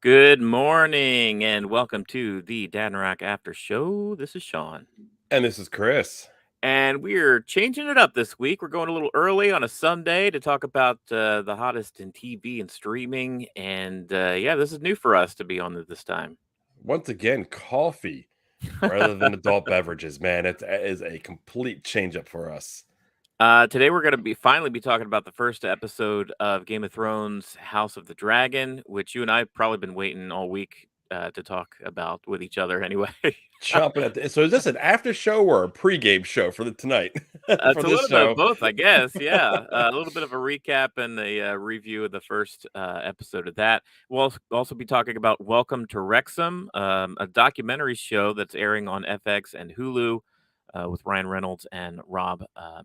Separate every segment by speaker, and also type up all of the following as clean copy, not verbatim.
Speaker 1: Good morning and welcome to the Dadnarok Aftershow. This is Sean.
Speaker 2: And this is Chris.
Speaker 1: And we're changing it up this week. We're going a little early on a Sunday to talk about the hottest in TV and streaming. And yeah, this is new for us to be on this time.
Speaker 2: Once again, coffee rather than adult beverages, man. It is a complete change up for us.
Speaker 1: Today we're going to finally be talking about the first episode of Game of Thrones House of the Dragon, which you and I have probably been waiting all week to talk about with each other anyway.
Speaker 2: Chomping at the, so is this an after show or a pregame show for tonight? For
Speaker 1: It's a
Speaker 2: this
Speaker 1: little bit of
Speaker 2: show.
Speaker 1: both, I guess. Yeah, a little bit of a recap and a review of the first episode of that. We'll also be talking about Welcome to Wrexham, a documentary show that's airing on FX and Hulu with Ryan Reynolds and Rob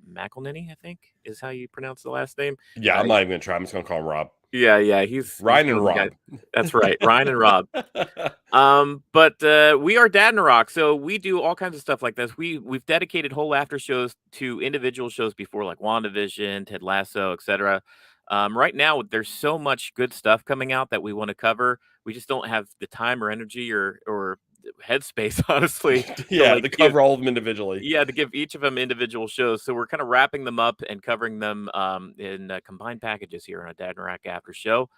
Speaker 1: McElhenney, I think is how you pronounce the last name.
Speaker 2: Yeah, I'm not even gonna try. I'm just gonna call him Rob.
Speaker 1: Yeah, he's
Speaker 2: Ryan
Speaker 1: one
Speaker 2: and
Speaker 1: of the guys.
Speaker 2: Rob.
Speaker 1: That's right, Ryan and Rob. But we are Dadnarok, so we do all kinds of stuff like this. We've dedicated whole after shows to individual shows before, like WandaVision, Ted Lasso, etc. Right now, there's so much good stuff coming out that we want to cover. We just don't have the time or energy or headspace, honestly,
Speaker 2: Yeah,
Speaker 1: like
Speaker 2: to
Speaker 1: give
Speaker 2: cover all of them individually.
Speaker 1: yeah, to give each of them individual shows. So we're kind of wrapping them up and covering them in combined packages here on a Dadnarok After Show.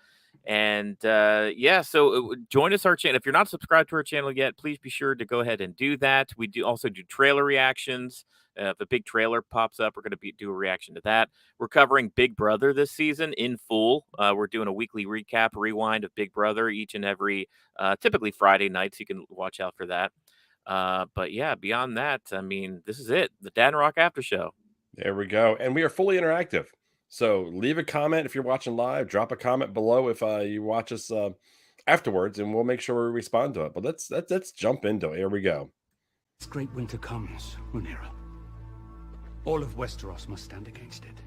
Speaker 1: And yeah, so join us our channel. If you're not subscribed to our channel yet, please be sure to go ahead and do that. We do also do trailer reactions. If a big trailer pops up, we're going to do a reaction to that. We're covering Big Brother this season in full. We're doing a weekly recap, rewind of Big Brother each and every, typically Friday nights. You can watch out for that. But yeah, beyond that, I mean, this is it, the Dadnarok After Show.
Speaker 2: There we go. And we are fully interactive. So leave a comment if you're watching live. Drop a comment below if you watch us afterwards, and we'll make sure we respond to it. But let's jump into it. Here we go.
Speaker 3: This great winter comes, Rhaenyra. All of Westeros must stand against it.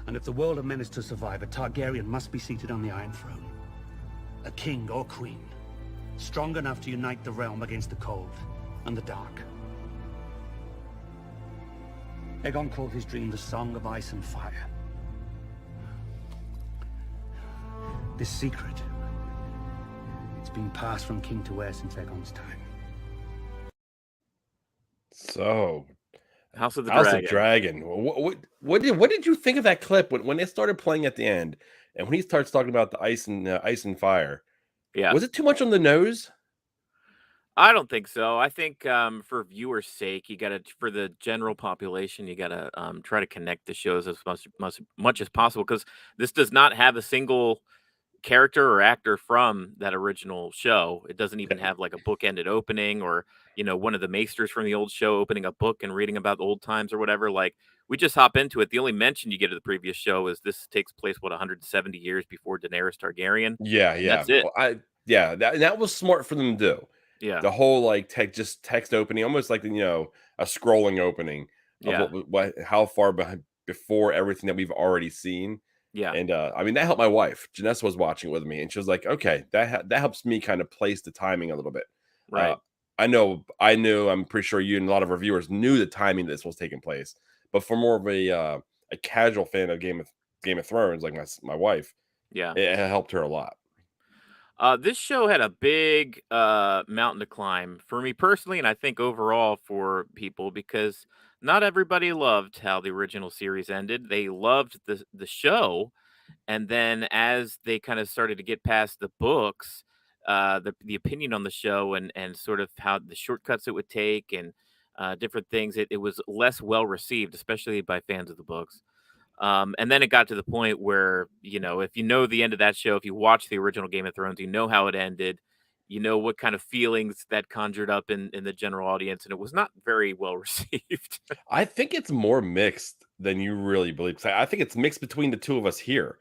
Speaker 3: And if the world of men is to survive, a Targaryen must be seated on the Iron Throne. A king or queen, strong enough to unite the realm against the cold and the dark. Aegon called his dream the Song of Ice and Fire. This secret, it's been passed from king to heir since Aegon's time.
Speaker 2: So,
Speaker 1: House of the
Speaker 2: House
Speaker 1: Dragon.
Speaker 2: of Dragon. What did you think of that clip when it started playing at the end, and when he starts talking about the ice and fire?
Speaker 1: Yeah.
Speaker 2: Was it too much on the nose?
Speaker 1: I don't think so. I think for viewers' sake, you gotta for the general population, you gotta try to connect the shows as much as possible because this does not have a single character or actor from that original show. It doesn't even have like a book-ended opening or one of the maesters from the old show opening a book and reading about old times or whatever. Like we just hop into it. The only mention you get of the previous show is this takes place 170 years before Daenerys Targaryen.
Speaker 2: Yeah.
Speaker 1: And that's it.
Speaker 2: Well, that was smart for them to do.
Speaker 1: Yeah.
Speaker 2: The whole like text opening, almost like a scrolling opening of
Speaker 1: Yeah.
Speaker 2: how far behind before everything that we've already seen.
Speaker 1: Yeah.
Speaker 2: And I mean that helped my wife. Janessa was watching it with me, and she was like, "Okay, that helps me kind of place the timing a little bit."
Speaker 1: Right.
Speaker 2: I knew. I'm pretty sure you and a lot of our viewers knew the timing this was taking place, but for more of a casual fan of Game of Thrones, like my wife,
Speaker 1: Yeah.
Speaker 2: it helped her a lot.
Speaker 1: This show had a big mountain to climb for me personally, and I think overall for people because not everybody loved how the original series ended. They loved the show, and then as they kind of started to get past the books, the opinion on the show and sort of how the shortcuts it would take and different things, it was less well received, especially by fans of the books. And then it got to the point where, if you know the end of that show, if you watch the original Game of Thrones, you know how it ended, you know what kind of feelings that conjured up in the general audience, and it was not very well received.
Speaker 2: I think it's more mixed than you really believe. 'Cause I think it's mixed between the two of us here.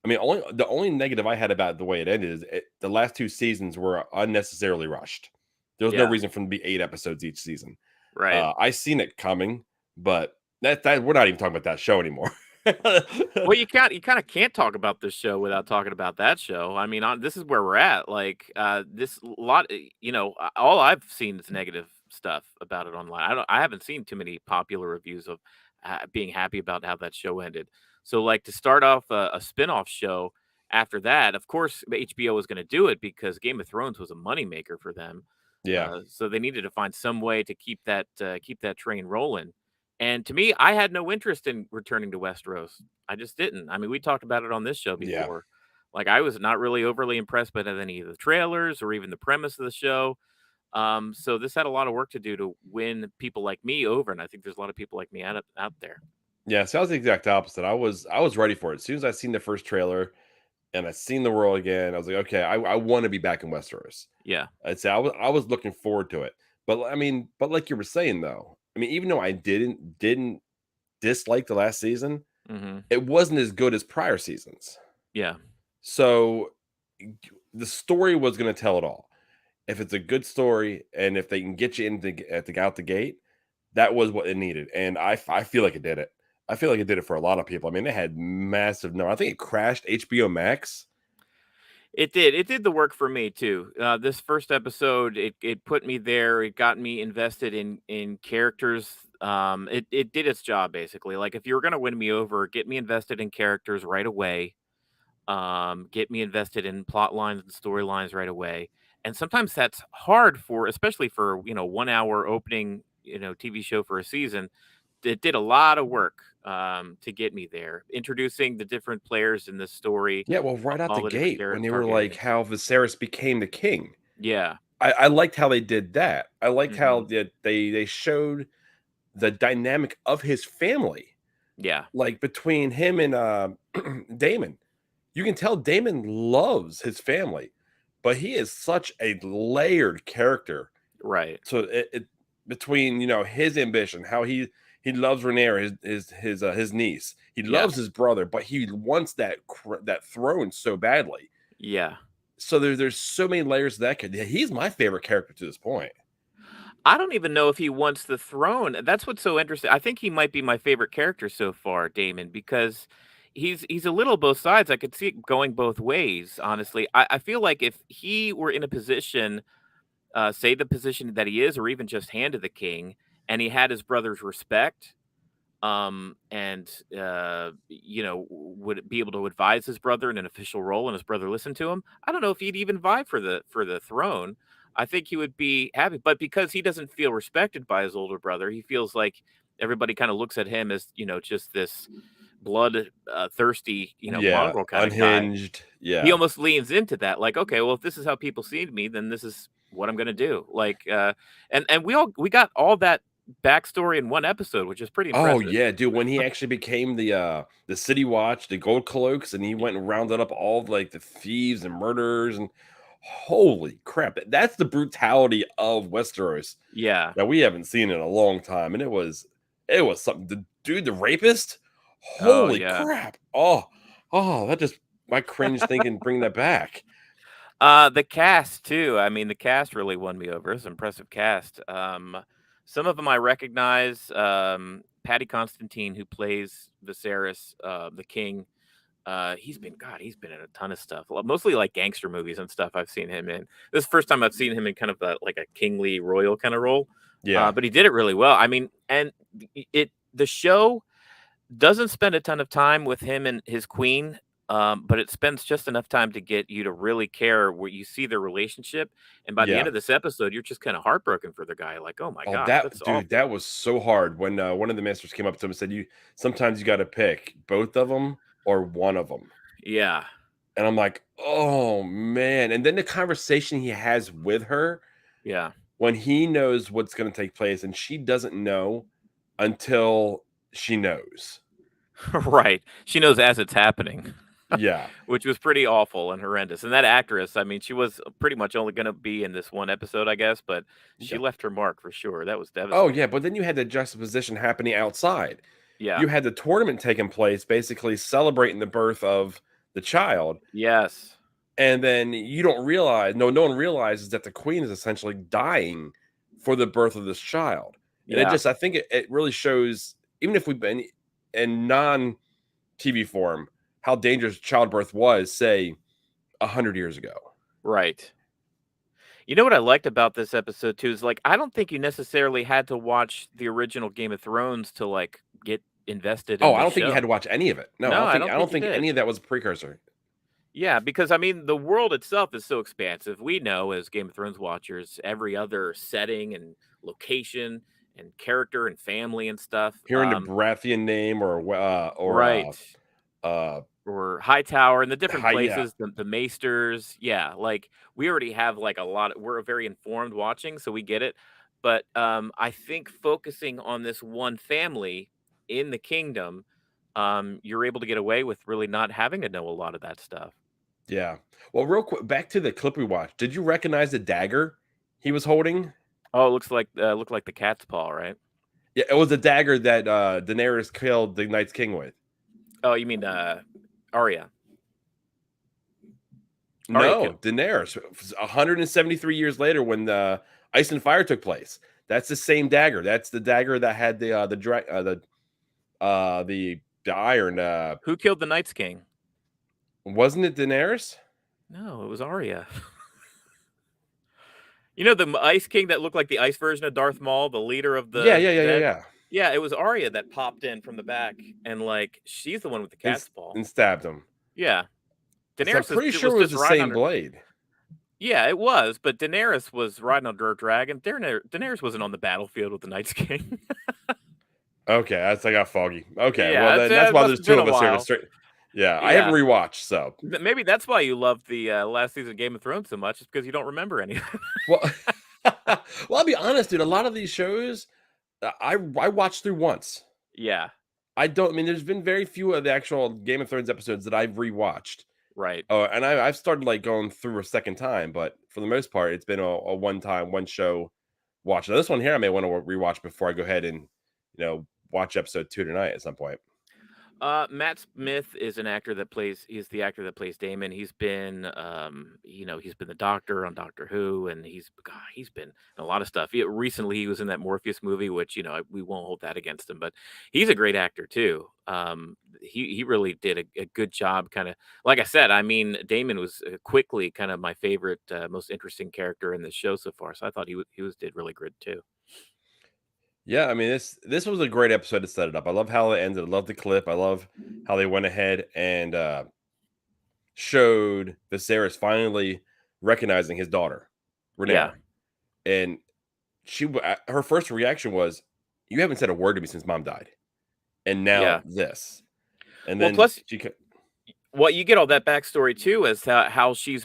Speaker 2: I mean, the only negative I had about the way it ended is the last two seasons were unnecessarily rushed. There was no
Speaker 1: Yeah.
Speaker 2: reason for them to be 8 episodes each season.
Speaker 1: Right.
Speaker 2: I seen it coming, but that we're not even talking about that show anymore.
Speaker 1: Well, you kind of can't talk about this show without talking about that show. I mean, this is where we're at. Like, this lot, all I've seen is negative stuff about it online. I haven't seen too many popular reviews of being happy about how that show ended. So, like, to start off a spin-off show after that, of course, HBO was gonna do it because Game of Thrones was a moneymaker for them.
Speaker 2: Yeah.
Speaker 1: So they needed to find some way to keep that train rolling. And to me, I had no interest in returning to Westeros. I just didn't. I mean, we talked about it on this show
Speaker 2: Yeah.
Speaker 1: before. Like, I was not really overly impressed by any of the trailers or even the premise of the show. So this had a lot of work to do to win people like me over, and I think there's a lot of people like me out there.
Speaker 2: Yeah, so I was the exact opposite. I was ready for it. As soon as I seen the first trailer and I seen the world again, I was like, okay, I want to be back in Westeros.
Speaker 1: Yeah.
Speaker 2: I'd say I was looking forward to it. But I mean, but like you were saying though, I mean, even though I didn't dislike the last season,
Speaker 1: Hmm.
Speaker 2: it wasn't as good as prior seasons.
Speaker 1: Yeah.
Speaker 2: So the story was going to tell it all. If it's a good story and if they can get you out the gate, that was what it needed, and I feel like it did it. I feel like it did it for a lot of people. I mean, they had massive no. I think it crashed HBO Max.
Speaker 1: It did. It did the work for me too. This first episode, it put me there. It got me invested in characters. It did its job basically. Like if you were gonna win me over, get me invested in characters right away. Get me invested in plot lines and storylines right away. And sometimes that's hard for, especially for 1 hour opening TV show for a season. It did a lot of work to get me there, introducing the different players in this story,
Speaker 2: Yeah, well, right out the
Speaker 1: all the different
Speaker 2: gate when they were like
Speaker 1: Targaryens.
Speaker 2: how Viserys became the king.
Speaker 1: Yeah.
Speaker 2: I liked how they did that. I liked how
Speaker 1: Mhm.
Speaker 2: they showed the dynamic of his family,
Speaker 1: Yeah.
Speaker 2: like between him and Daemon. You can tell Daemon loves his family, but he is such a layered character.
Speaker 1: Right.
Speaker 2: So it between his ambition, how he loves Rhaenyra, his niece. He
Speaker 1: Yeah.
Speaker 2: loves his brother, but he wants that throne so badly.
Speaker 1: Yeah.
Speaker 2: So there's so many layers to that kid. Yeah, he's my favorite character to this point.
Speaker 1: I don't even know if he wants the throne. That's what's so interesting. I think he might be my favorite character so far, Damon, because he's a little both sides. I could see it going both ways, honestly. I feel like if he were in a position, say the position that he is, or even just hand to the king, and he had his brother's respect, and would be able to advise his brother in an official role, and his brother listened to him, I don't know if he'd even vie for the throne. I think he would be happy, but because he doesn't feel respected by his older brother, he feels like everybody kind of looks at him as just this blood thirsty
Speaker 2: Yeah,
Speaker 1: mongrel kind of guy.
Speaker 2: unhinged.
Speaker 1: He
Speaker 2: Yeah.
Speaker 1: almost leans into that, like, okay, well, if this is how people see me, then this is what I'm gonna do. Like, and we got all that backstory in one episode, which is pretty
Speaker 2: Oh
Speaker 1: impressive.
Speaker 2: yeah, dude. When he actually became the city watch, the gold cloaks, and he went and rounded up all like the thieves and murderers, and holy crap, that's the brutality of Westeros
Speaker 1: Yeah.
Speaker 2: that we haven't seen in a long time. And it was something. The dude, the rapist,
Speaker 1: Oh,
Speaker 2: holy
Speaker 1: yeah.
Speaker 2: crap. Oh, that just my cringe thinking bring that back.
Speaker 1: The cast too. I mean, the cast really won me over. It's an impressive cast. Some of them I recognize. Patty Constantine, who plays Viserys, the king. He's been in a ton of stuff. Mostly like gangster movies and stuff. I've seen him in. This is the first time I've seen him in kind of like a kingly royal kind of role.
Speaker 2: Yeah.
Speaker 1: But he did it really well. I mean, and the show doesn't spend a ton of time with him and his queen, but it spends just enough time to get you to really care where you see their relationship. And by the end
Speaker 2: Yeah.
Speaker 1: of this episode, you're just kind of heartbroken for the guy. Like, oh my
Speaker 2: Oh,
Speaker 1: gosh,
Speaker 2: that
Speaker 1: that's
Speaker 2: dude,
Speaker 1: awful.
Speaker 2: that was so hard when one of the masters came up to him and said, "You sometimes you got to pick both of them or one of them."
Speaker 1: Yeah.
Speaker 2: And I'm like, "Oh man!" And then the conversation he has with her
Speaker 1: Yeah.
Speaker 2: when he knows what's going to take place, and she doesn't know until she knows.
Speaker 1: Right. She knows as it's happening,
Speaker 2: Yeah.
Speaker 1: which was pretty awful and horrendous. And that actress, I mean, she was pretty much only going to be in this one episode, I guess, but she
Speaker 2: Yeah.
Speaker 1: left her mark for sure. That was
Speaker 2: Oh yeah,
Speaker 1: devastating.
Speaker 2: but then you had the juxtaposition happening outside.
Speaker 1: Yeah.
Speaker 2: You had the tournament taking place, basically celebrating the birth of the child.
Speaker 1: Yes.
Speaker 2: And then you don't realize, no one realizes that the queen is essentially dying for the birth of this child. And
Speaker 1: Yeah.
Speaker 2: I think it really shows, even if we've been in non TV form, how dangerous childbirth was, say, 100 years ago.
Speaker 1: Right. You know what I liked about this episode too is like I don't think you necessarily had to watch the original Game of Thrones to like get invested
Speaker 2: Oh,
Speaker 1: in
Speaker 2: I
Speaker 1: this
Speaker 2: don't think you had
Speaker 1: show.
Speaker 2: to watch any of it. No,
Speaker 1: No, I
Speaker 2: I
Speaker 1: don't
Speaker 2: don't
Speaker 1: think you
Speaker 2: think
Speaker 1: did.
Speaker 2: any of that was a precursor.
Speaker 1: Yeah, because I mean, the world itself is so expansive. We know as Game of Thrones watchers, every other setting and location and character and family and stuff.
Speaker 2: Hearing the Baratheon name
Speaker 1: Right.
Speaker 2: uh
Speaker 1: Or Hightower and the different
Speaker 2: yeah.
Speaker 1: places, the Maesters. Yeah, like we already have like a lot. We're very informed watching, so we get it. But I think focusing on this one family in the kingdom, you're able to get away with really not having to know a lot of that stuff.
Speaker 2: Yeah. Well, real quick, back to the clip we watched. Did you recognize the dagger he was holding?
Speaker 1: Oh, it looked like the cat's paw, right?
Speaker 2: Yeah, it was a dagger that Daenerys killed the Night's King with.
Speaker 1: Oh, you mean Arya? Arya
Speaker 2: No,
Speaker 1: killed.
Speaker 2: Daenerys. 173 years later, when the Ice and Fire took place, that's the same dagger. That's the dagger that had the iron.
Speaker 1: Who killed the Night's King?
Speaker 2: Wasn't it Daenerys?
Speaker 1: No, it was Arya. You know the Ice King that looked like the ice version of Darth Maul, the leader of
Speaker 2: Yeah,
Speaker 1: the
Speaker 2: yeah, yeah, yeah,
Speaker 1: Zed?
Speaker 2: yeah.
Speaker 1: Yeah, it was Arya that popped in from the back, and, like, she's the one with the
Speaker 2: And,
Speaker 1: cat's paw.
Speaker 2: and stabbed him.
Speaker 1: Yeah.
Speaker 2: So I'm
Speaker 1: Daenerys
Speaker 2: pretty sure
Speaker 1: was
Speaker 2: it was
Speaker 1: just
Speaker 2: the
Speaker 1: riding
Speaker 2: same
Speaker 1: on her.
Speaker 2: blade.
Speaker 1: Yeah, it was, but Daenerys was riding on her dragon. Daenerys wasn't on the battlefield with the Night's King.
Speaker 2: Okay, I got foggy. Okay, well
Speaker 1: Yeah,
Speaker 2: then that's
Speaker 1: it
Speaker 2: why
Speaker 1: must
Speaker 2: there's
Speaker 1: have
Speaker 2: two
Speaker 1: been a
Speaker 2: of us here to
Speaker 1: while.
Speaker 2: straight. Yeah, I haven't
Speaker 1: Yeah.
Speaker 2: rewatched, so
Speaker 1: Maybe that's why you loved the, last season of Game of Thrones so much, is because you don't remember any of it.
Speaker 2: well, well, I'll be honest, dude. A lot of these shows, I watched through once.
Speaker 1: Yeah,
Speaker 2: I don't. I mean, there's been very few of the actual Game of Thrones episodes that I've rewatched.
Speaker 1: right.
Speaker 2: Oh, and I've started like going through a second time, but for the most part, it's been a one time, one show watch. Now, this one here, I may want to rewatch before I go ahead and watch episode 2 tonight at some point.
Speaker 1: Matt Smith is an actor that plays. He's the actor that plays Daemon. He's been the Doctor on Doctor Who, and he's been in a lot of stuff. Recently, he was in that Morpheus movie, which we won't hold that against him, but he's a great actor too. He really did a good job. Kind of like I said, I mean, Daemon was quickly kind of my favorite, most interesting character in the show so far. So I thought he did really good too.
Speaker 2: Yeah, I mean this was a great episode to set it up. I love how it ended. I love the clip. I love how they went ahead and showed Viserys finally recognizing his daughter,
Speaker 1: Yeah,
Speaker 2: Rhaenyra, and her first reaction was, "You haven't said a word to me since Mom died," and now
Speaker 1: yeah.
Speaker 2: this, and
Speaker 1: Well,
Speaker 2: then
Speaker 1: plus well, you get all that backstory too, as to how she's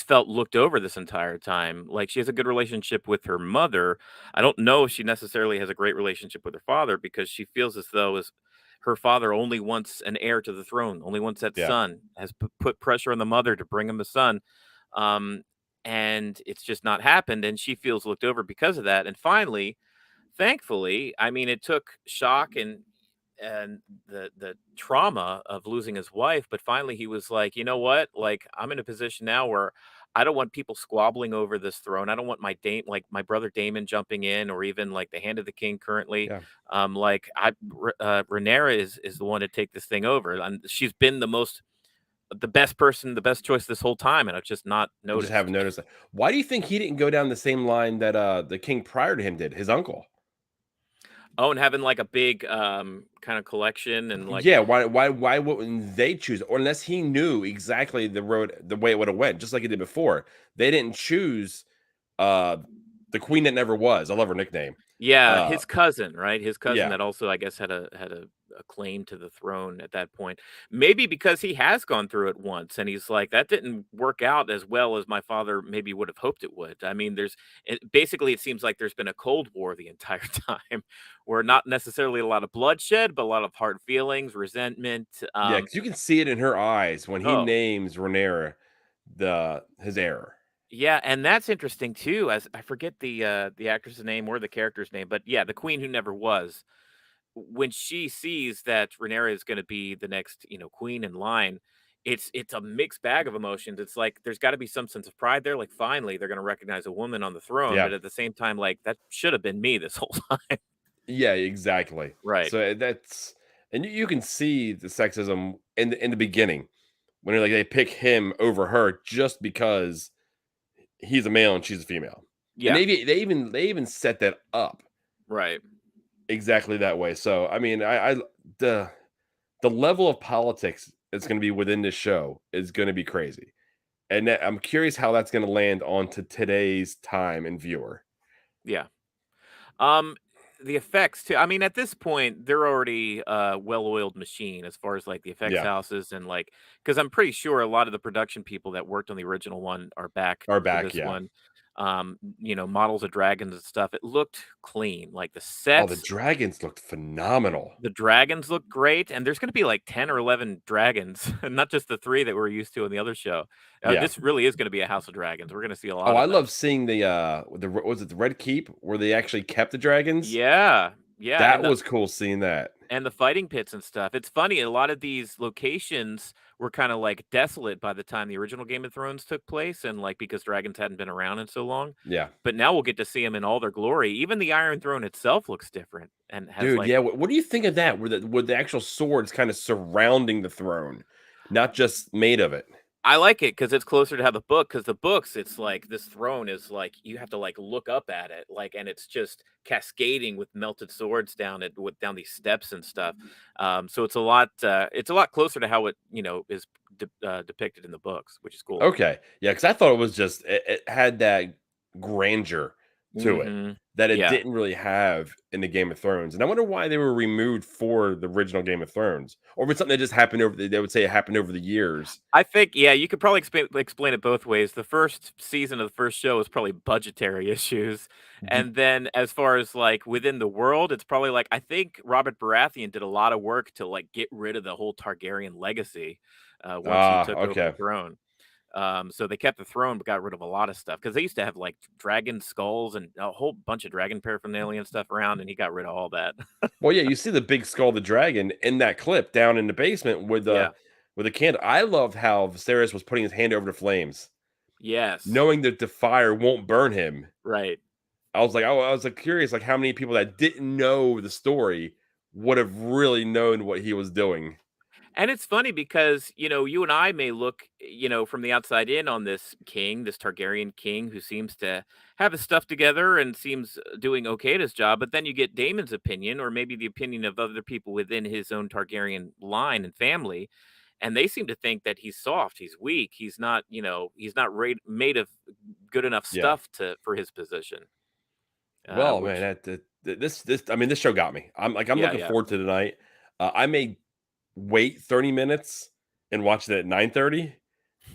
Speaker 1: felt looked over this entire time. Like she has a good relationship with her mother. I don't know if she necessarily has a great relationship with her father because she feels as though as her father only wants an heir to the throne, only wants that
Speaker 2: yeah,
Speaker 1: son, has put pressure on the mother to bring him the son. Um, and it's just not happened. And she feels looked over because of that. And finally, thankfully, I mean, it took shock and the trauma of losing his wife, but finally he was like, "You know what? Like I'm in a position now where I don't want people squabbling over this throne. I don't want my brother Damon jumping in or even like the hand of the king currently.
Speaker 2: yeah.
Speaker 1: Rhaenyra is the one to take this thing over. And she's been the best person, the best choice this whole time and I've just not
Speaker 2: I just haven't
Speaker 1: noticed."
Speaker 2: noticed that. Why do you think he didn't go down the same line that the king prior to him did? His uncle.
Speaker 1: Oh, and having like a big kind of collection and like
Speaker 2: Yeah, why wouldn't they choose, or unless he knew exactly the road, the way it would have went, just like he did before. They didn't choose uh the queen that never was. I love her nickname.
Speaker 1: yeah,
Speaker 2: Uh
Speaker 1: his cousin, right? His cousin
Speaker 2: yeah.
Speaker 1: that also, I guess, had a claim to the throne at that point. Maybe because he has gone through it once, and he's like, that didn't work out as well as my father maybe would have hoped it would. I mean, basically it seems like there's been a cold war the entire time, where not necessarily a lot of bloodshed, but a lot of hard feelings, resentment.
Speaker 2: Yeah, because you can see it in her eyes when he
Speaker 1: Oh,
Speaker 2: names Rhaenyra his heir.
Speaker 1: yeah, and that's interesting too. As I forget the actress' name or the character's name, but yeah, the queen who never was. When she sees that Rhaenyra is gonna be the next, queen in line, it's a mixed bag of emotions. It's like there's gotta be some sense of pride there, like, finally, they're gonna recognize a woman on the throne,
Speaker 2: Yeah.
Speaker 1: but at the same time, like, that should have been me this whole time.
Speaker 2: Yeah, exactly.
Speaker 1: Right.
Speaker 2: So that's, and you can see the sexism in the beginning when they pick him over her just because he's a male and she's a female. And
Speaker 1: Yeah,
Speaker 2: they even set that up
Speaker 1: right.
Speaker 2: exactly that way. So I mean, the level of politics that's going to be within this show is going to be crazy. And I'm curious how that's going to land onto today's time and viewer.
Speaker 1: Yeah. Um, the effects too. I mean, at this point, they're already a well-oiled machine as far as like the effects
Speaker 2: Yeah,
Speaker 1: houses and like because I'm pretty sure a lot of the production people that worked on the original one are back
Speaker 2: are
Speaker 1: for
Speaker 2: back.
Speaker 1: this
Speaker 2: Yeah.
Speaker 1: one. Models of dragons and stuff. It looked clean. Like the
Speaker 2: Oh, the
Speaker 1: sets,
Speaker 2: dragons looked phenomenal.
Speaker 1: the dragons look great, and there's going to be like 10 or 11 dragons, and not just the three that we're used to in the other show.
Speaker 2: Yeah.
Speaker 1: This really is going to be a House of Dragons. We're going to see a
Speaker 2: Oh,
Speaker 1: lot
Speaker 2: I
Speaker 1: of them.
Speaker 2: love seeing the was it the Red Keep where they actually kept the dragons?
Speaker 1: Yeah, yeah,
Speaker 2: That was cool seeing that.
Speaker 1: and the fighting pits and stuff. It's funny, a lot of these locations were kind of like desolate by the time the original Game of Thrones took place, and like because dragons hadn't been around in so long.
Speaker 2: Yeah.
Speaker 1: But now we'll get to see them in all their glory. Even the Iron Throne itself looks different and has
Speaker 2: Dude,
Speaker 1: like
Speaker 2: yeah, what do you think of that? Where the actual swords kind of surrounding the throne, not just made of it.
Speaker 1: I like it because it's closer to how the book. Because the books, it's like this throne is like you have to like look up at it, like, and it's just cascading with melted swords down it with down these steps and stuff. So it's a lot closer to how it is depicted in the books, which is cool.
Speaker 2: Okay. Yeah, because I thought it was just it had that grandeur to it
Speaker 1: Hmm.
Speaker 2: that it
Speaker 1: Yeah.
Speaker 2: didn't really have in the Game of Thrones. And I wonder why they were removed for the original Game of Thrones. Or if it's something that just happened they would say it happened over the years.
Speaker 1: I think, yeah, you could probably explain it both ways. The first season of the first show is probably budgetary issues,
Speaker 2: Ye-
Speaker 1: and then as far as like within the world, it's probably like I think Robert Baratheon did a lot of work to like get rid of the whole Targaryen legacy once he
Speaker 2: Ah,
Speaker 1: took over the
Speaker 2: okay.
Speaker 1: throne. So they kept the throne but got rid of a lot of stuff because they used to have like dragon skulls and a whole bunch of dragon paraphernalia and stuff around, and he got rid of all that.
Speaker 2: Well, yeah, you see the big skull of the dragon in that clip down in the basement
Speaker 1: Yeah.
Speaker 2: with the candle. I loved how Viserys was putting his hand over the flames,
Speaker 1: Yes.
Speaker 2: knowing that the fire won't burn him.
Speaker 1: Right.
Speaker 2: I was like curious, like how many people that didn't know the story would have really known what he was doing.
Speaker 1: And it's funny because, you and I may look, from the outside in on this king, this Targaryen king who seems to have his stuff together and seems doing okay at his job. But then you get Daemon's opinion, or maybe the opinion of other people within his own Targaryen line and family. And they seem to think that he's soft, he's weak, he's not made of good enough
Speaker 2: Yeah.
Speaker 1: stuff for his position.
Speaker 2: Well, man,
Speaker 1: Which,
Speaker 2: this I mean, this show got me. I'm
Speaker 1: yeah,
Speaker 2: looking
Speaker 1: yeah,
Speaker 2: forward to tonight. I may wait 30 minutes and watch it at 9:30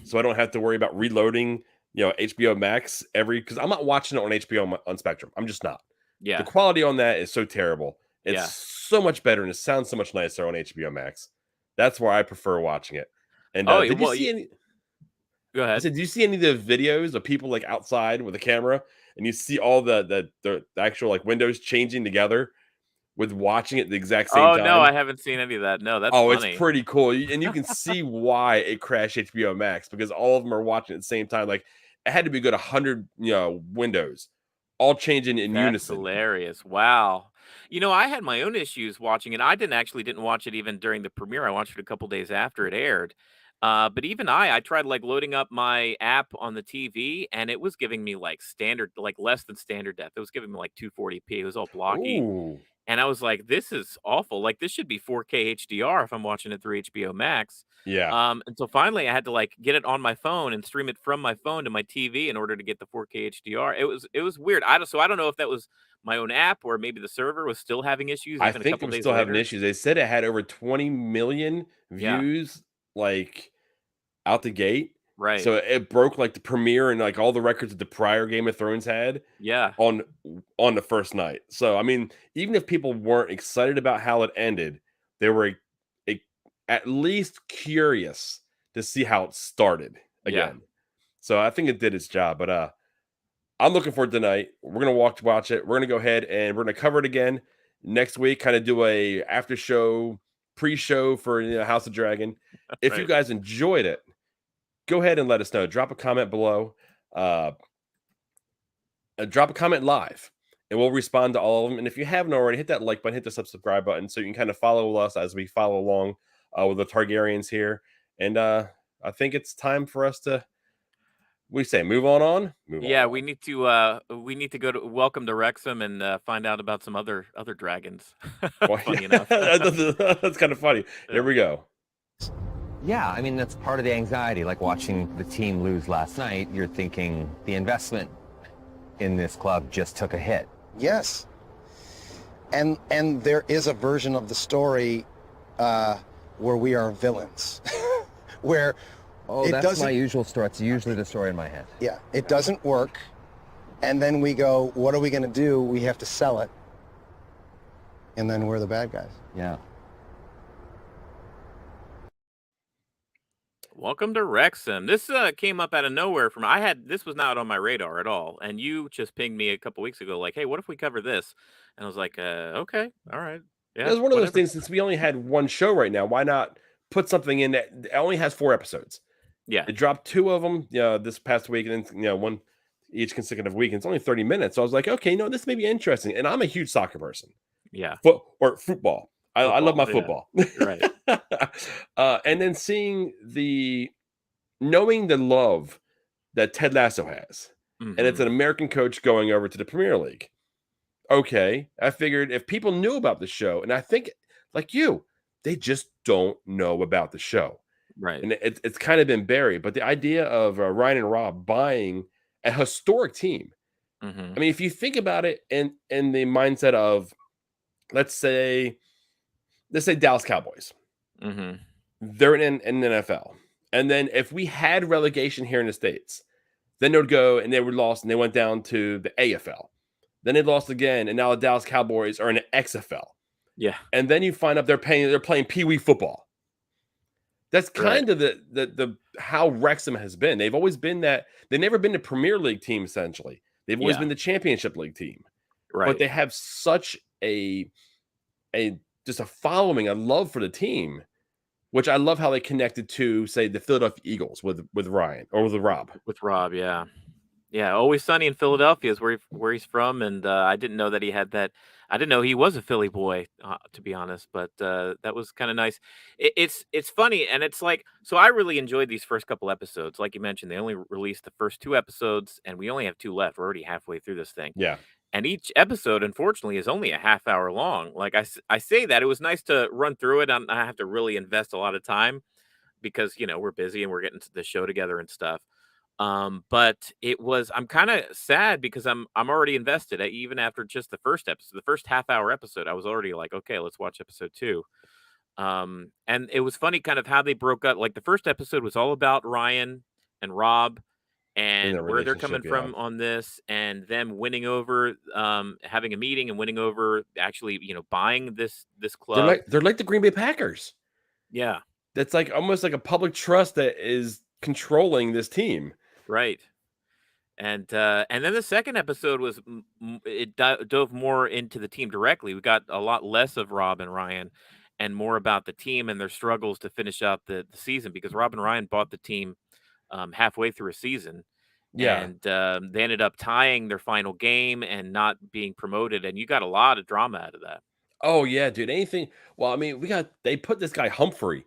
Speaker 2: so I don't have to worry about reloading, HBO Max because I'm not watching it on HBO on Spectrum. I'm just not. The
Speaker 1: yeah,
Speaker 2: quality on that is so terrible. It's
Speaker 1: yeah.
Speaker 2: so much better and it sounds so much nicer on HBO Max. That's where I prefer watching it. And
Speaker 1: Oh,
Speaker 2: did you
Speaker 1: well,
Speaker 2: see any?
Speaker 1: go
Speaker 2: I
Speaker 1: ahead.
Speaker 2: said, do you see any of the videos of people like outside with a camera and you see all the actual like windows changing together with watching it at the exact same
Speaker 1: Oh, no,
Speaker 2: time?
Speaker 1: I haven't seen any of that. No, that's
Speaker 2: Oh, it's
Speaker 1: funny.
Speaker 2: pretty cool, and you can see why it crashed HBO Max because all of them are watching at the same time. Like it had to be a good 100, windows, all changing in
Speaker 1: That's
Speaker 2: unison.
Speaker 1: hilarious. Wow. I had my own issues watching it. I didn't watch it even during the premiere. I watched it a couple days after it aired. But even I tried like loading up my app on the TV and it was giving me like standard, like less than standard depth. It was giving me like 240p. It was all blocky.
Speaker 2: Ooh,
Speaker 1: And I was like, "This is awful. Like, this should be 4K HDR if I'm watching it through HBO Max."
Speaker 2: yeah.
Speaker 1: And so finally, I had to like get it on my phone and stream it from my phone to my TV in order to get the 4K HDR. It was weird. I don't know if that was my own app or maybe the server was still having issues
Speaker 2: I
Speaker 1: even a
Speaker 2: think it
Speaker 1: couple
Speaker 2: was
Speaker 1: days
Speaker 2: still having
Speaker 1: later.
Speaker 2: issues. They said it had over 20 million
Speaker 1: Yeah,
Speaker 2: views, like out the gate.
Speaker 1: right.
Speaker 2: So it broke like the premiere and like all the records that the prior Game of Thrones had
Speaker 1: Yeah,
Speaker 2: on on the first night. So I mean, even if people weren't excited about how it ended, they were a, at least curious to see how it started
Speaker 1: yeah.
Speaker 2: again. So I think it did its job. But I'm looking forward to tonight. We're gonna watch it. We're gonna go ahead and we're gonna cover it again next week. Kind of do a after show, pre-show for House of Dragon. If you
Speaker 1: Right.
Speaker 2: guys enjoyed it, go ahead and let us know. Drop a comment below. Uh, Drop a comment live, and we'll respond to all of them. And if you haven't already, hit that like button, hit the subscribe button, so you can kind of follow us as we follow along with the Targaryens here. And I think it's time for us to we say move on, move on.
Speaker 1: Yeah, we need to go to welcome to Wrexham and find out about some other dragons.
Speaker 2: Well,
Speaker 1: Funny enough.
Speaker 2: that's kind of funny. Here
Speaker 1: Yeah.
Speaker 2: we go.
Speaker 4: Yeah, I mean, that's part of the anxiety. Like watching the team lose last night, you're thinking the investment in this club just took a hit.
Speaker 5: Yes. And there is a version of the story where we are villains. Where
Speaker 4: that's my usual story. It's usually the story in my head.
Speaker 5: Yeah, it doesn't work. And then we go, what are we going to do? We have to sell it. And then we're the bad guys.
Speaker 4: Yeah.
Speaker 1: Welcome to Wrexham. This came up out of nowhere from this was not on my radar at all, and you just pinged me a couple weeks ago, like, "Hey, what if we cover this?" And I was like, "Okay, all right,
Speaker 2: It
Speaker 1: yeah,
Speaker 2: was one of those
Speaker 1: whatever."
Speaker 2: things. Since we only had one show right now, why not put something in that it only has 4 episodes?
Speaker 1: Yeah,
Speaker 2: It dropped 2 of them, this past week, and then one each consecutive week. And it's only 30 minutes, so I was like, okay, this may be interesting. And I'm a huge soccer person,
Speaker 1: yeah,
Speaker 2: football. I love my
Speaker 1: Football,
Speaker 2: football.
Speaker 1: right.
Speaker 2: And then knowing the love that Ted Lasso has, and it's
Speaker 1: Mhm.
Speaker 2: an American coach going over to the Premier League. Okay, I figured if people knew about the show, and I think like you, they just don't know about the show,
Speaker 1: Right.
Speaker 2: and it's kind of been buried. But the idea of Ryan and Rob buying a historic team, I
Speaker 1: Mhm.
Speaker 2: mean, if you think about it in the mindset of let's say Dallas Cowboys,
Speaker 1: Mhm.
Speaker 2: they're in the NFL, and then if we had relegation here in the States, then they would go and they were lost and they went down to the AFL. Then they lost again, and now the Dallas Cowboys are in the XFL.
Speaker 1: Yeah.
Speaker 2: And then you find out they're playing Pee Wee football. That's
Speaker 1: Right.
Speaker 2: kind of the how Wrexham has been. They've always been that. They've never been the Premier League team. Essentially, they've always
Speaker 1: Yeah.
Speaker 2: been the Championship League team. But
Speaker 1: Right.
Speaker 2: they have such a just a following, a love for the team, which I love how they connected to, say, the Philadelphia Eagles with Ryan or with Rob.
Speaker 1: With Rob, yeah. Yeah, Always Sunny in Philadelphia is where he's from, and I didn't know that he had that. I didn't know he was a Philly boy, to be honest. But that was kind of nice. It's funny, and it's like so. I really enjoyed these first couple episodes. Like you mentioned, they only released the first 2 episodes, and we only have 2 left. We're already halfway through this thing,
Speaker 2: Yeah,
Speaker 1: and each episode, unfortunately, is only a half hour long. Like I say that it was nice to run through it. I have to really invest a lot of time because we're busy and we're getting to the show together and stuff. But I'm kind of sad because I'm already invested. Even after just the first episode, the first half hour episode, I was already like, okay, let's watch episode 2. And it was funny kind of how they broke up. Like the first episode was all about Ryan and Rob
Speaker 2: in
Speaker 1: and
Speaker 2: their
Speaker 1: where they're
Speaker 2: relationship.
Speaker 1: coming
Speaker 2: Yeah,
Speaker 1: from on this and them winning over having a meeting and winning over actually, buying this club.
Speaker 2: they're like the Green Bay Packers.
Speaker 1: Yeah,
Speaker 2: That's like almost like a public trust that is controlling this team.
Speaker 1: right. And then the second episode was dove more into the team directly. We got a lot less of Rob and Ryan, and more about the team and their struggles to finish out the season because Rob and Ryan bought the team halfway through a season,
Speaker 2: Yeah.
Speaker 1: and they ended up tying their final game and not being promoted. And you got a lot of drama out of that.
Speaker 2: Oh yeah, dude. Anything. Well, I mean, they put this guy Humphrey,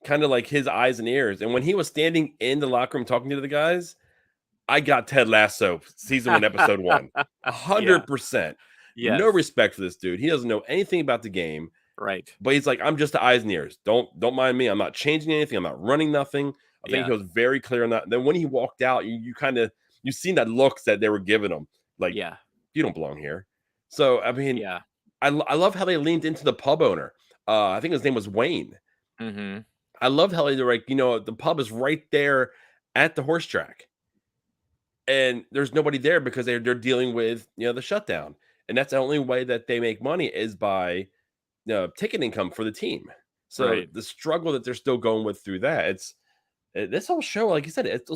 Speaker 2: kind of like his eyes and ears, and when he was standing in the locker room talking to the guys, I got Ted Lasso season 1, episode 1,
Speaker 1: Yeah.
Speaker 2: 100%. No
Speaker 1: Yes.
Speaker 2: respect for this dude. He doesn't know anything about the game,
Speaker 1: Right.
Speaker 2: but he's like, I'm just the eyes and ears. Don't mind me. I'm not changing anything. I'm not running nothing. I think
Speaker 1: Yeah.
Speaker 2: he was very clear on that. Then when he walked out, you kind of you seen that looks that they were giving him, like
Speaker 1: Yeah.
Speaker 2: you don't belong here. So I mean,
Speaker 1: Yeah.
Speaker 2: I love how they leaned into the pub owner. I think his name was Wayne.
Speaker 1: Mm-hmm.
Speaker 2: I love how they're like, the pub is right there at the horse track, and there's nobody there because they're dealing with the shutdown, and that's the only way that they make money is by ticket income for the team. So
Speaker 1: Right.
Speaker 2: the struggle that they're still going with through that, this whole show, like you said, it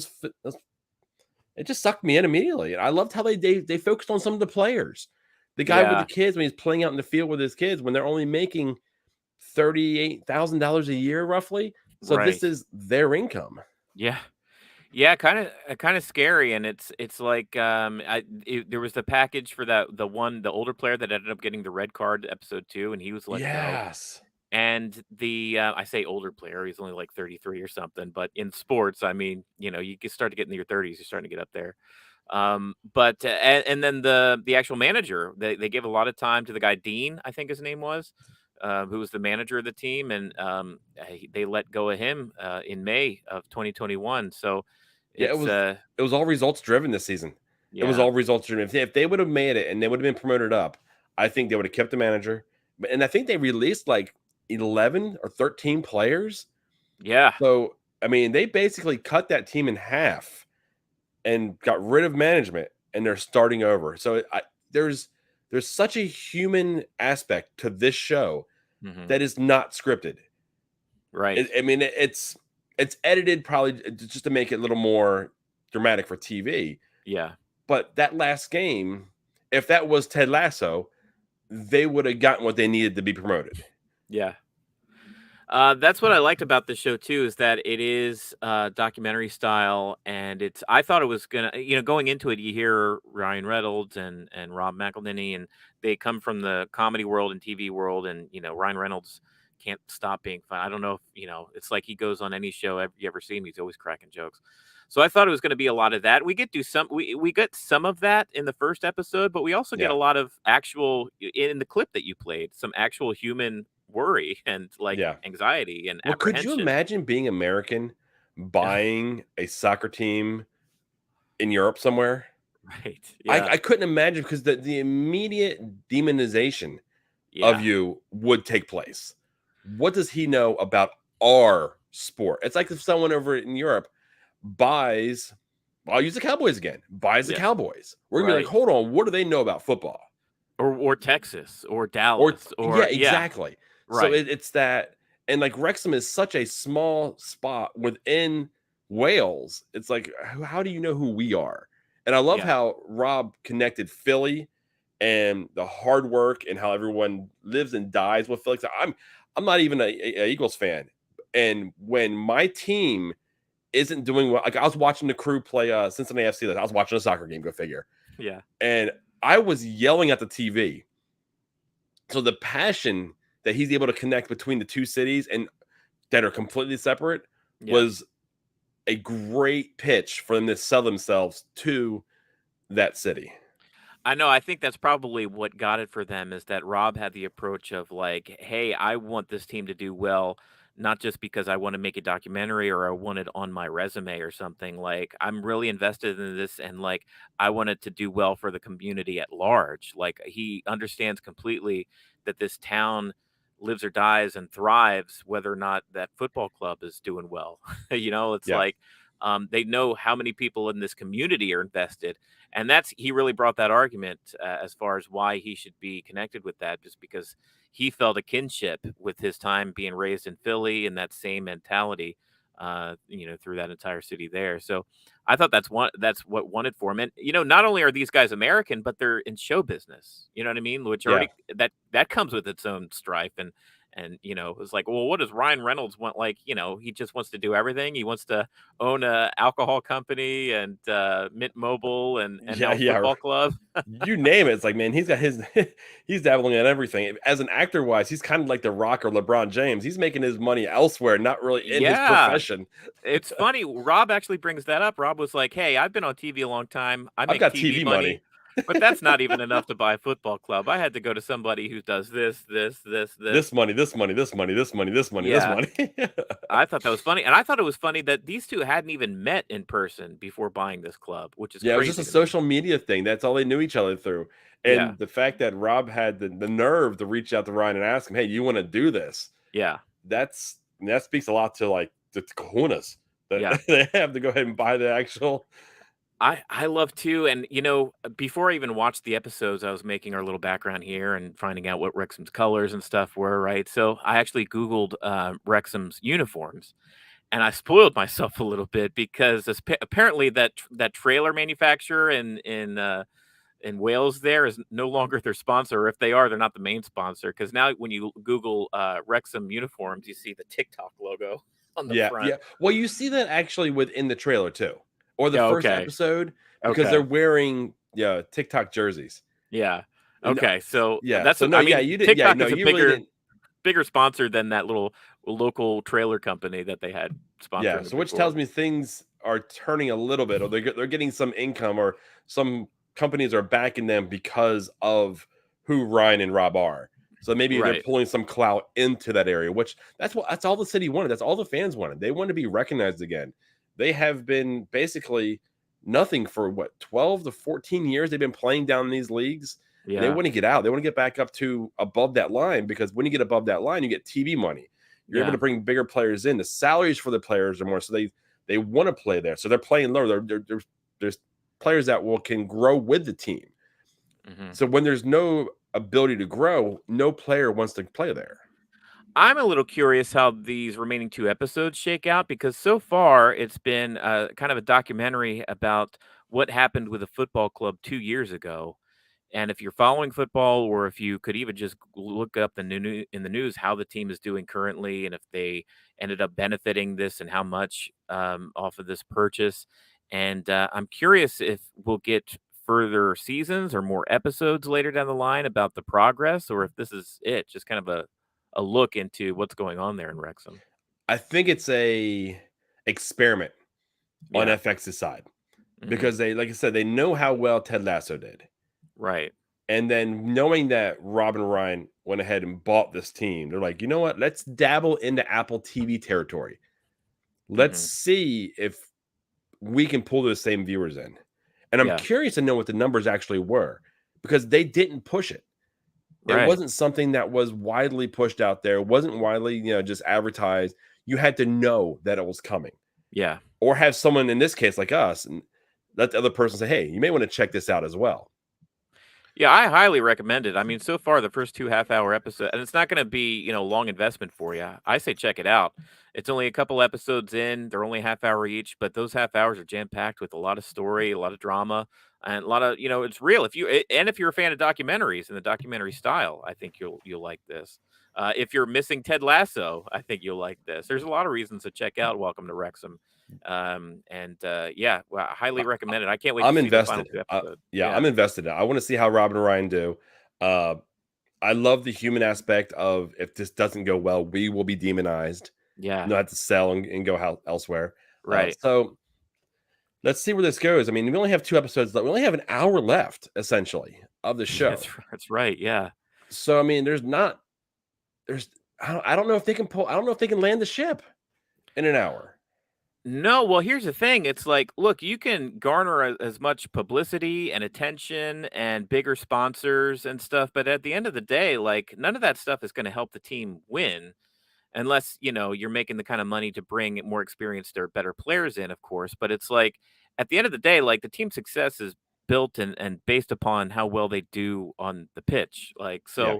Speaker 2: just sucked me in immediately. And I loved how they focused on some of the players. The guy with the
Speaker 1: Yeah.
Speaker 2: kids when he's playing out in the field with his kids when they're only making $38,000 a year roughly. So this
Speaker 1: Right.
Speaker 2: is their income.
Speaker 1: Yeah. Yeah, kind of scary, and it's like there was the package for the older player that ended up getting the red card episode 2, and he was let go.
Speaker 2: Yes.
Speaker 1: And I say older player, he's only like 33 or something, but in sports, I mean, you can start to get into your 30s, you're starting to get up there. But and then the actual manager, they gave a lot of time to the guy Dean, I think his name was, who was the manager of the team, and they let go of him in May of 2021. So
Speaker 2: Yeah,
Speaker 1: it's
Speaker 2: it was all results driven this season. It was
Speaker 1: yeah,
Speaker 2: all results driven. If they would have made it and they would have been promoted up, I think they would have kept the manager. And I think they released like 11 or 13 players.
Speaker 1: yeah,
Speaker 2: So I mean, they basically cut that team in half and got rid of management, and they're starting over. So there's there's such a human aspect to this show
Speaker 1: hmm
Speaker 2: that is not scripted.
Speaker 1: right,
Speaker 2: I mean, it's edited probably just to make it a little more dramatic for TV.
Speaker 1: yeah,
Speaker 2: But that last game, if that was Ted Lasso, they would have gotten what they needed to be promoted.
Speaker 1: yeah. That's what I liked about the show too, is that it is documentary style, and it's. I thought it was gonna, going into it, you hear Ryan Reynolds and Rob McElhenney, and they come from the comedy world and TV world, and Ryan Reynolds can't stop being fun. I don't know if it's like he goes on any show you ever see him, he's always cracking jokes. So I thought it was going to be a lot of that. We get we get some of that in the first episode, but we also get a
Speaker 2: Yeah,
Speaker 1: lot of actual in the clip that you played, some actual human worry and like
Speaker 2: yeah.
Speaker 1: anxiety and
Speaker 2: Well, could you
Speaker 1: apprehension.
Speaker 2: imagine being American buying a soccer team in Europe somewhere?
Speaker 1: Right.
Speaker 2: I,
Speaker 1: Yeah.
Speaker 2: I couldn't imagine because the immediate demonization of
Speaker 1: Yeah.
Speaker 2: you would take place. What does he know about our sport? It's like if someone over in Europe buys, I'll use the Cowboys again, buys the
Speaker 1: Yeah.
Speaker 2: Cowboys. We're gonna be like,
Speaker 1: Right.
Speaker 2: hold on, what do they know about football?
Speaker 1: Or Texas or
Speaker 2: Or
Speaker 1: Dallas
Speaker 2: yeah,
Speaker 1: or yeah.
Speaker 2: exactly. So
Speaker 1: Right.
Speaker 2: it's that, and like Wrexham is such a small spot within Wales. It's like, how do you know who we are? And I love
Speaker 1: Yeah.
Speaker 2: how Rob connected Philly and the hard work and how everyone lives and dies with Philly. 'Cause I'm not even a Eagles fan, and when my team isn't doing well, like I was watching the Crew play Cincinnati FC. I was watching a soccer game. Go figure.
Speaker 1: Yeah.
Speaker 2: And I was yelling at the TV. So the passion that he's able to connect between the two cities and that are completely separate
Speaker 1: Yeah.
Speaker 2: was a great pitch for them to sell themselves to that city.
Speaker 1: I know, I think that's probably what got it for them, is that Rob had the approach of like, "Hey, I want this team to do well, not just because I want to make a documentary or I want it on my resume or something. Like, I'm really invested in this, and like I want it to do well for the community at large." Like, he understands completely that this town lives or dies and thrives whether or not that football club is doing well. It's
Speaker 2: Yeah.
Speaker 1: like they know how many people in this community are invested, and he really brought that argument as far as why he should be connected with that, just because he felt a kinship with his time being raised in Philly and that same mentality, through that entire city there. So I thought that's what wanted for him. And not only are these guys American, but they're in show business. You know what I mean? Which
Speaker 2: Yeah.
Speaker 1: already that comes with its own strife. And it's like, well, what does Ryan Reynolds want? Like, he just wants to do everything. He wants to own a alcohol company and Mint Mobile and
Speaker 2: Yeah.
Speaker 1: now a
Speaker 2: Yeah.
Speaker 1: football club.
Speaker 2: You name it. It's like, man, he's got his, he's dabbling in everything. As an actor wise, he's kind of like The Rock or LeBron James. He's making his money elsewhere, not really in his
Speaker 1: Yeah,
Speaker 2: profession.
Speaker 1: it's funny. Rob actually brings that up. Rob was like, "Hey, I've been on TV a long time. I
Speaker 2: I've
Speaker 1: make
Speaker 2: got
Speaker 1: TV
Speaker 2: TV
Speaker 1: money,
Speaker 2: money.
Speaker 1: but that's not even enough to buy a football club. I had to go to somebody who does this, this, this, this."
Speaker 2: This money, this money, this money, this money, this money, this
Speaker 1: Yeah,
Speaker 2: money.
Speaker 1: I thought that was funny, and I thought it was funny that these two hadn't even met in person before buying this club, which is
Speaker 2: Yeah, it was just a
Speaker 1: crazy to me.
Speaker 2: social media thing. That's all they knew each other through.
Speaker 1: Yeah,
Speaker 2: And the fact that Rob had the nerve to reach out to Ryan and ask him, "Hey, you want to do this?"
Speaker 1: yeah,
Speaker 2: That speaks a lot to like the kahunas that
Speaker 1: yeah.
Speaker 2: they have to go ahead and buy the actual.
Speaker 1: I love too, and before I even watched the episodes, I was making our little background here and finding out what Wrexham's colors and stuff were, right? So I actually Googled Wrexham's uniforms, and I spoiled myself a little bit because apparently that trailer manufacturer in Wales there is no longer their sponsor. Or if they are, they're not the main sponsor. Because now when you Google Wrexham uniforms, you see the TikTok logo on the
Speaker 2: Yeah,
Speaker 1: front.
Speaker 2: yeah. Well, you see that actually within the trailer too, or the
Speaker 1: Yeah.
Speaker 2: first
Speaker 1: Okay.
Speaker 2: episode because they're
Speaker 1: Okay.
Speaker 2: wearing TikTok jerseys.
Speaker 1: Yeah.
Speaker 2: And
Speaker 1: Okay. So
Speaker 2: yeah,
Speaker 1: that's
Speaker 2: so no,
Speaker 1: I
Speaker 2: yeah,
Speaker 1: mean,
Speaker 2: you didn't. Yeah,
Speaker 1: TikTok
Speaker 2: no,
Speaker 1: is a
Speaker 2: you really
Speaker 1: bigger
Speaker 2: didn't.
Speaker 1: bigger sponsor than that little local trailer company that they had
Speaker 2: Yeah,
Speaker 1: sponsoring them
Speaker 2: so which tells
Speaker 1: before.
Speaker 2: me things are turning a little bit, or they're getting some income, or some companies are backing them because of who Ryan and Rob are. So maybe they're
Speaker 1: Right.
Speaker 2: pulling some clout into that area, which that's all the city wanted. That's all the fans wanted. They wanted to be recognized again. They have been basically nothing for what 12 to 14 years. They've been playing down in these leagues and they
Speaker 1: Yeah.
Speaker 2: want to get out. They want to get back up to above that line because when you get above that line, you get TV money. You're able
Speaker 1: Yeah.
Speaker 2: to bring bigger players in. The salaries for the players are more, so they want to play there. So they're playing lower. There's players that can grow with the team.
Speaker 1: Mhm.
Speaker 2: So when there's no ability to grow, no player wants to play there.
Speaker 1: I'm a little curious how these remaining 2 episodes shake out because so far it's been, kind of a documentary about what happened with a football club 2 years ago. And if you're following football, or if you could even just look up in the news how the team is doing currently, and if they ended up benefiting this and how much off of this purchase. And I'm curious if we'll get further seasons or more episodes later down the line about the progress, or if this is it, just kind of a look into what's going on there in Wrexham.
Speaker 2: I think it's a experiment on
Speaker 1: Yeah.
Speaker 2: FX's side
Speaker 1: Hmm.
Speaker 2: because they, like I said, they know how well Ted Lasso did.
Speaker 1: Right.
Speaker 2: And then knowing that Rob and Ryan went ahead and bought this team, they're like, you know what? Let's dabble into Apple TV territory. Let's
Speaker 1: Hmm.
Speaker 2: see if we can pull those same viewers in. And I'm
Speaker 1: Yeah.
Speaker 2: curious to know what the numbers actually were because they didn't push it. It
Speaker 1: Right.
Speaker 2: wasn't something that was widely pushed out there. It wasn't widely, just advertised. You had to know that it was coming
Speaker 1: Yeah.
Speaker 2: or have someone in this case like us and let the other person say, hey, you may want to check this out as well.
Speaker 1: Yeah, I highly recommend it. I mean, so far the first 2 half-hour episodes, and it's not gonna be, long investment for you. I say check it out. It's only a couple episodes in, they're only a half hour each, but those half hours are jam-packed with a lot of story, a lot of drama, and a lot of, it's real. And if you're a fan of documentaries and the documentary style, I think you'll like this. If you're missing Ted Lasso, I think you'll like this. There's a lot of reasons to check out Welcome to Wrexham. Yeah, well, I highly recommend it. I can't wait to
Speaker 2: I'm
Speaker 1: see the final
Speaker 2: invested.
Speaker 1: 2 episodes.
Speaker 2: Yeah,
Speaker 1: Yeah.
Speaker 2: I'm invested. I want to see how Robin and Ryan do. Uh, I love the human aspect of if this doesn't go well, we will be demonized.
Speaker 1: Yeah.
Speaker 2: Not have to sell and go elsewhere.
Speaker 1: Right.
Speaker 2: So let's see where this goes. I mean, we only have 2 episodes left. We only have an hour left, essentially, of the show.
Speaker 1: That's right, yeah.
Speaker 2: So I mean, there's I don't know if they can pull. I don't know if they can land the ship in an hour.
Speaker 1: No, well, here's the thing, it's like, look, you can garner as much publicity and attention and bigger sponsors and stuff, but at the end of the day, like, none of that stuff is gonna help the team win unless, you're making the kind of money to bring more experienced or better players in, of course, but it's like, at the end of the day, like, the team's success is built and based upon how well they do on the pitch, like,
Speaker 2: Yeah.
Speaker 1: so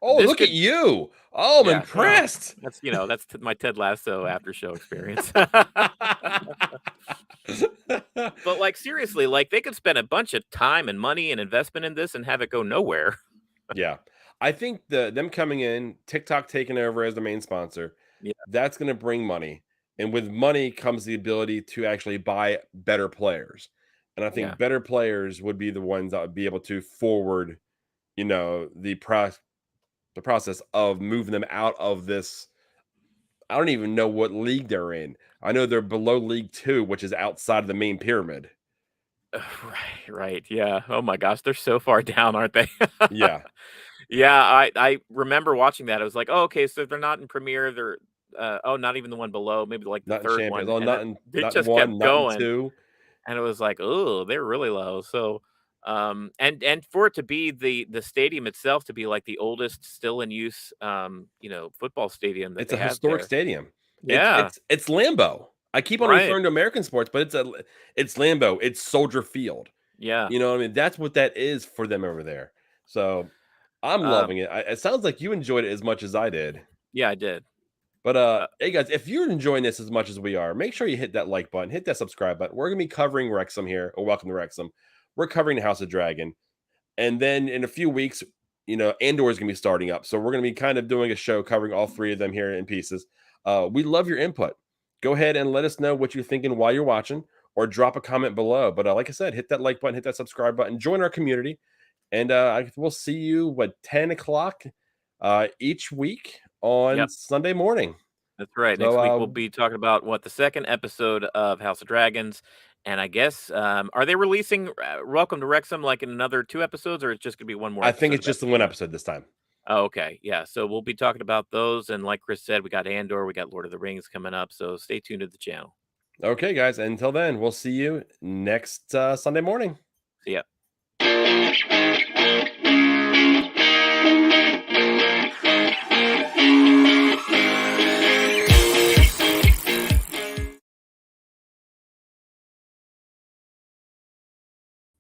Speaker 2: Oh,
Speaker 1: this
Speaker 2: look at
Speaker 1: could.
Speaker 2: you! Oh, I'm
Speaker 1: Yeah, well,
Speaker 2: impressed.
Speaker 1: that's my Ted Lasso after show experience. But, like, seriously, like, they could spend a bunch of time and money and investment in this and have it go nowhere.
Speaker 2: Yeah. I think them coming in, TikTok taking over as the main sponsor,
Speaker 1: Yeah,
Speaker 2: that's going to bring money. And with money comes the ability to actually buy better players. And I
Speaker 1: yeah,
Speaker 2: think better players would be the ones that would be able to forward, the process of moving them out of this. I don't even know what league they're in. I know they're below League Two, which is outside of the main pyramid.
Speaker 1: right, right, yeah. Oh my gosh, they're so far down, aren't they?
Speaker 2: Yeah.
Speaker 1: Yeah, I remember watching that. I was like, "Oh, okay, so they're not in Premier, they're, oh, not even the one below, maybe, like, the
Speaker 2: Not in
Speaker 1: 3rd
Speaker 2: champions.
Speaker 1: one,"
Speaker 2: Oh,
Speaker 1: and
Speaker 2: not
Speaker 1: then
Speaker 2: in
Speaker 1: they
Speaker 2: not in
Speaker 1: just
Speaker 2: one,
Speaker 1: kept
Speaker 2: not in
Speaker 1: going.
Speaker 2: two.
Speaker 1: And it was like, oh, they're really low. So, and for it to be the stadium itself to be like the oldest still in use, football stadium that
Speaker 2: It's
Speaker 1: they
Speaker 2: a
Speaker 1: have
Speaker 2: historic
Speaker 1: there.
Speaker 2: stadium. It's
Speaker 1: Yeah,
Speaker 2: it's it's Lambeau. I keep on
Speaker 1: right.
Speaker 2: referring to American sports, but it's Lambeau. It's Soldier Field.
Speaker 1: Yeah.
Speaker 2: You know what I mean? That's what that is for them over there. So I'm
Speaker 1: Um,
Speaker 2: loving it. It sounds like you enjoyed it as much as I did.
Speaker 1: yeah, I did.
Speaker 2: But
Speaker 1: Uh,
Speaker 2: hey guys, if you're enjoying this as much as we are, make sure you hit that like button, hit that subscribe button. We're gonna be covering Wrexham here, or Welcome to Wrexham. We're covering the House of Dragon. And then in a few weeks, Andor is going to be starting up. So we're going to be kind of doing a show covering all 3 of them here in pieces. We love your input. Go ahead and let us know what you're thinking while you're watching or drop a comment below. But like I said, hit that like button, hit that subscribe button, join our community. And we'll see you, 10 o'clock each week on
Speaker 1: yep,
Speaker 2: Sunday morning.
Speaker 1: that's right.
Speaker 2: So
Speaker 1: Next week we'll be talking about the second episode of House of Dragons, and I guess are they releasing Welcome to Wrexham like in another 2 episodes, or it's just gonna be one more
Speaker 2: I think
Speaker 1: episode
Speaker 2: it's
Speaker 1: of
Speaker 2: just the one
Speaker 1: Aftershow?
Speaker 2: episode this time.
Speaker 1: Oh, okay. Yeah. So we'll be talking about those. And like Chris said, we got Andor, we got Lord of the Rings coming up. So stay tuned to the channel.
Speaker 2: Okay, guys. Until then, we'll see you next Sunday morning.
Speaker 1: See ya.